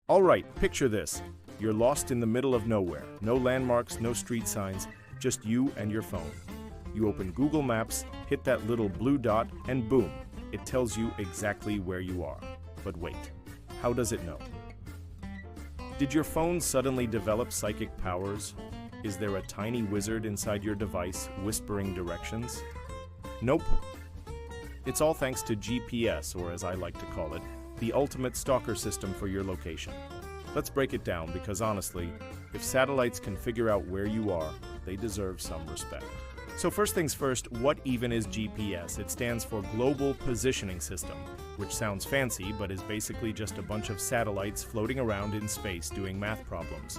All right, picture this. You're lost in the middle of nowhere. No landmarks, no street signs, just you and your phone. You open Google Maps, hit that little blue dot, and boom, it tells you exactly where you are. But wait, how does it know? Did your phone suddenly develop psychic powers? Is there a tiny wizard inside your device whispering directions? Nope. It's all thanks to GPS, or as I like to call it, the ultimate stalker system for your location. Let's break it down because honestly, if satellites can figure out where you are, they deserve some respect. So first things first, what even is GPS? It stands for Global Positioning System, which sounds fancy but is basically just a bunch of satellites floating around in space doing math problems.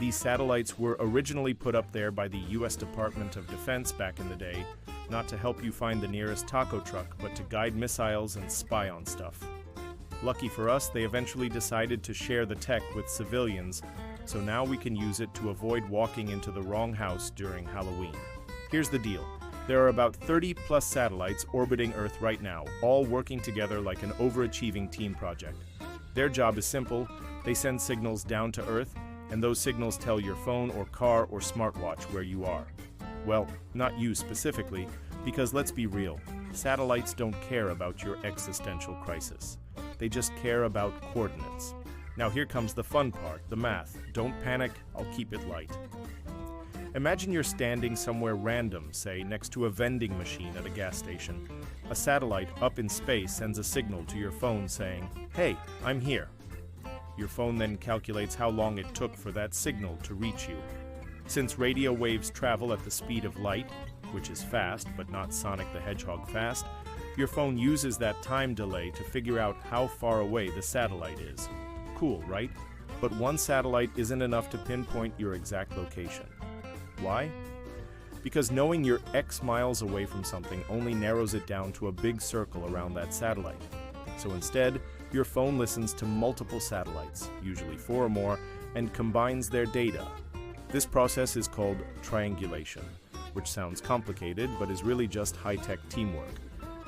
These satellites were originally put up there by the US Department of Defense back in the day, not to help you find the nearest taco truck, but to guide missiles and spy on stuff. Lucky for us, they eventually decided to share the tech with civilians, so now we can use it to avoid walking into the wrong house during Halloween. Here's the deal. There are about 30 plus satellites orbiting Earth right now, all working together like an overachieving team project. Their job is simple. They send signals down to Earth, and those signals tell your phone or car or smartwatch where you are. Well, not you specifically, because let's be real, satellites don't care about your existential crisis. They just care about coordinates. Now here comes the fun part, the math. Don't panic, I'll keep it light. Imagine you're standing somewhere random, say next to a vending machine at a gas station. A satellite up in space sends a signal to your phone saying, "Hey, I'm here." Your phone then calculates how long it took for that signal to reach you. Since radio waves travel at the speed of light, which is fast but not Sonic the Hedgehog fast, your phone uses that time delay to figure out how far away the satellite is. Cool, right? But one satellite isn't enough to pinpoint your exact location. Why? Because knowing you're X miles away from something only narrows it down to a big circle around that satellite. So instead, your phone listens to multiple satellites, usually 4 or more, and combines their data. This process is called triangulation, which sounds complicated but is really just high-tech teamwork.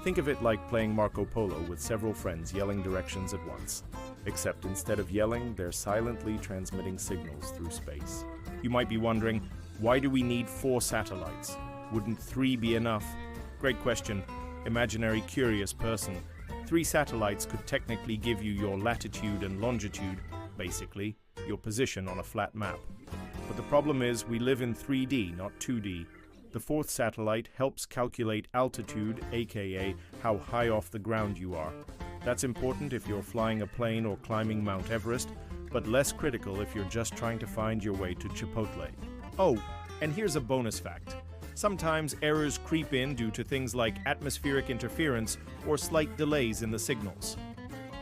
Think of it like playing Marco Polo with several friends yelling directions at once. Except instead of yelling, they're silently transmitting signals through space. You might be wondering, why do we need 4 satellites? Wouldn't 3 be enough? Great question. Imaginary curious person. 3 satellites could technically give you your latitude and longitude, basically, your position on a flat map. But the problem is we live in 3D, not 2D. The 4th satellite helps calculate altitude, aka how high off the ground you are. That's important if you're flying a plane or climbing Mount Everest, but less critical if you're just trying to find your way to Chipotle. Oh, and here's a bonus fact. Sometimes errors creep in due to things like atmospheric interference or slight delays in the signals.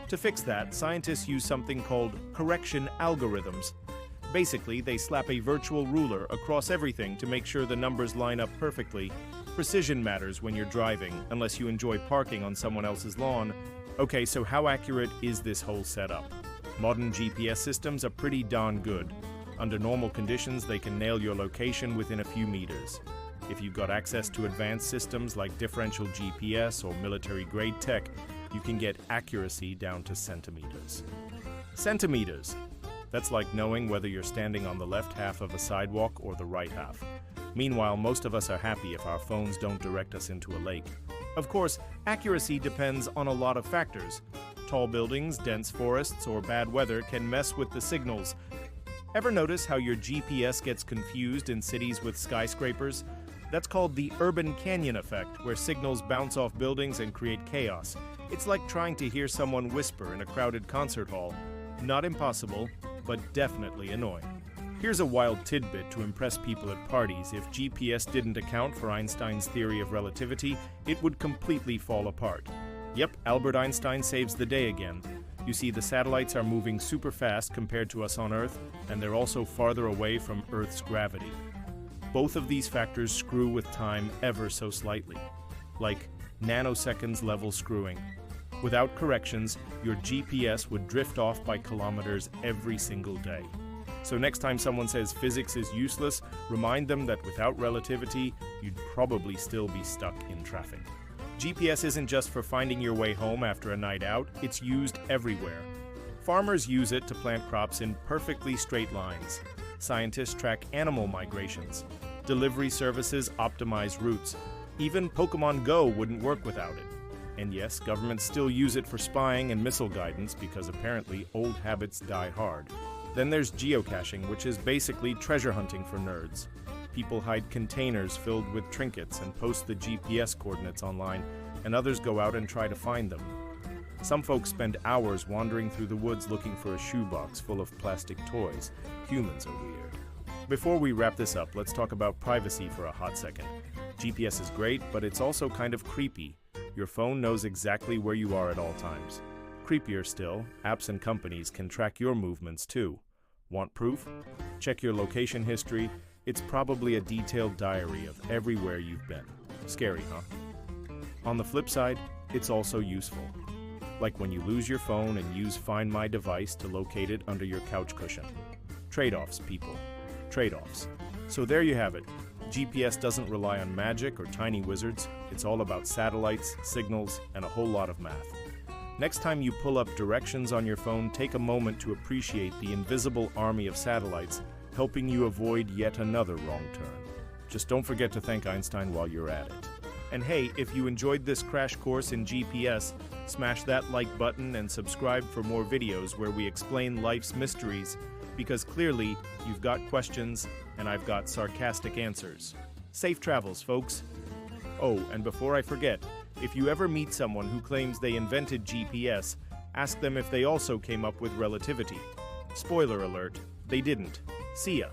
To fix that, scientists use something called correction algorithms. Basically, they slap a virtual ruler across everything to make sure the numbers line up perfectly. Precision matters when you're driving, unless you enjoy parking on someone else's lawn. Okay, so how accurate is this whole setup? Modern GPS systems are pretty darn good. Under normal conditions, they can nail your location within a few meters. If you've got access to advanced systems like differential GPS or military-grade tech, you can get accuracy down to centimeters. Centimeters! That's like knowing whether you're standing on the left half of a sidewalk or the right half. Meanwhile, most of us are happy if our phones don't direct us into a lake. Of course, accuracy depends on a lot of factors. Tall buildings, dense forests, or bad weather can mess with the signals. Ever notice how your GPS gets confused in cities with skyscrapers? That's called the urban canyon effect, where signals bounce off buildings and create chaos. It's like trying to hear someone whisper in a crowded concert hall. Not impossible, but definitely annoying. Here's a wild tidbit to impress people at parties. If GPS didn't account for Einstein's theory of relativity, it would completely fall apart. Yep, Albert Einstein saves the day again. You see, the satellites are moving super fast compared to us on Earth, and they're also farther away from Earth's gravity. Both of these factors screw with time ever so slightly, like nanoseconds level screwing. Without corrections, your GPS would drift off by kilometers every single day. So next time someone says physics is useless, remind them that without relativity, you'd probably still be stuck in traffic. GPS isn't just for finding your way home after a night out, it's used everywhere. Farmers use it to plant crops in perfectly straight lines. Scientists track animal migrations. Delivery services optimize routes. Even Pokemon Go wouldn't work without it. And yes, governments still use it for spying and missile guidance because apparently old habits die hard. Then there's geocaching, which is basically treasure hunting for nerds. People hide containers filled with trinkets and post the GPS coordinates online, and others go out and try to find them. Some folks spend hours wandering through the woods looking for a shoebox full of plastic toys. Humans are weird. Before we wrap this up, let's talk about privacy for a hot second. GPS is great, but it's also kind of creepy. Your phone knows exactly where you are at all times. Creepier still, apps and companies can track your movements too. Want proof? Check your location history. It's probably a detailed diary of everywhere you've been. Scary, huh? On the flip side, it's also useful. Like when you lose your phone and use Find My Device to locate it under your couch cushion. Trade-offs, people. Trade-offs. So there you have it. GPS doesn't rely on magic or tiny wizards. It's all about satellites, signals, and a whole lot of math. Next time you pull up directions on your phone, take a moment to appreciate the invisible army of satellites helping you avoid yet another wrong turn. Just don't forget to thank Einstein while you're at it. And hey, if you enjoyed this crash course in GPS, smash that like button and subscribe for more videos where we explain life's mysteries, because clearly you've got questions and I've got sarcastic answers. Safe travels, folks. Oh, and before I forget, if you ever meet someone who claims they invented GPS, ask them if they also came up with relativity. Spoiler alert, they didn't. See ya.